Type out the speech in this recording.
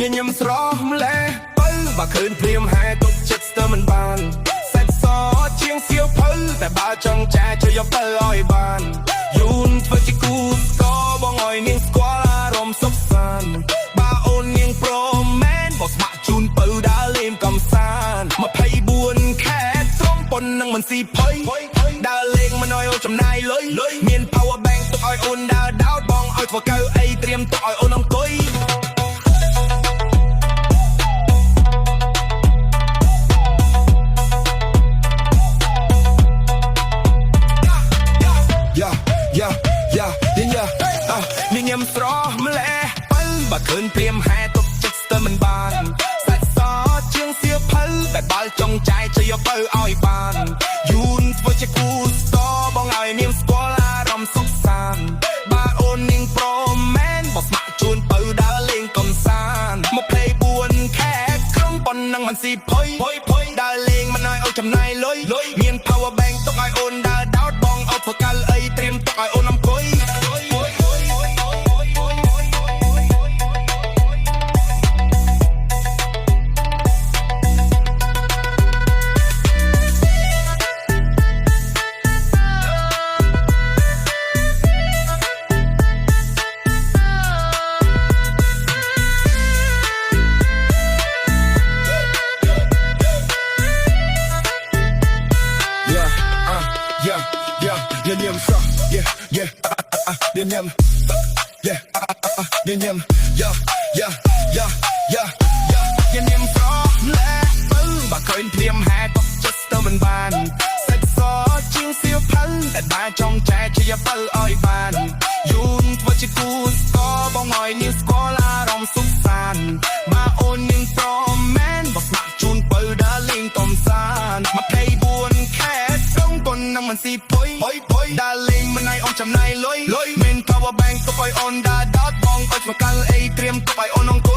ញញឹមស្រស់ម្លេះបើបើឃើញព្រាមហែទុកចិត្តស្ទើរមិនបានសាច់សជាងសៀវភៅតែបើចង់ចាជួយយកទៅឲ្យបានយូនធ្វើជាគូស្គរបងឲ្យនាងស្គាល់អារម្មណ៍សុខសាន្តបើអូននាងព្រមមែនបោះស្ម័គ្រជូនពៅដើរលេងកំសាន្ត24ខែត្រង់ប៉ុននឹងមិនស៊ីភ័យដើរលេងមិនឲ្យអូនចំណាយលុយមាន power bank ទុកឲ្យអូនដើរដោតបងឲ្យធ្វើកៅអីត្រៀមទុកឲ្យអូនអង្គុយញញឹមស្រស់ម្លេះបើបើឃើញព្រាមហែទុកចិត្តស្ទើរមិនបានសាច់សជាងសៀវភៅតែបើចង់ចាយជួយយកទៅឲ្យបានយូនធ្វើជាគូស្ទបងឲ្យនាងស្គាល់អារម្មណ៍សុខសាន្តបើអូននាងព្រមមែនបោះស្ម័គ្រជូនពៅដើរលេងកំសាន្ត24ខែក្រុងប៉ុននឹងមិនស៊ីភ័យដើរលេងមិនឲ្យអូនចំណាយលុយមាន power bank ទុកឲ្យអូនដើរដោតបងអត់ធ្វើកៅអីត្រៀមទុកឲ្យអូនអង្គុយញញឹមស្រស់ញញឹមញញឹមញញឹមញញឹមស្រស់លែបើបើឃើញព្រាមហែទុកចិត្តស្ទើរមិនបានសាច់សជាងសៀវភៅតែបើចង់ចែកជាយកទៅឲ្យបានយូនធ្វើជាគូស្គរបងឲ្យនាងស្គាល់អារម្មណ៍សុខសាន្តបើអូននាងព្រមមែនបោះស្ម័គ្រជូនពៅដើរលេងកំសាន្ត24ខែត្រង់ប៉ុននឹងមិនស៊ីភ័យដើរលេងមិនឲ្យអូនចំណាយលុយមាន power bank ទុកឲ្យអូនដើរដោតបងអត់មកកាល់អីត្រៀមទុកឲ្យអូនអង្គ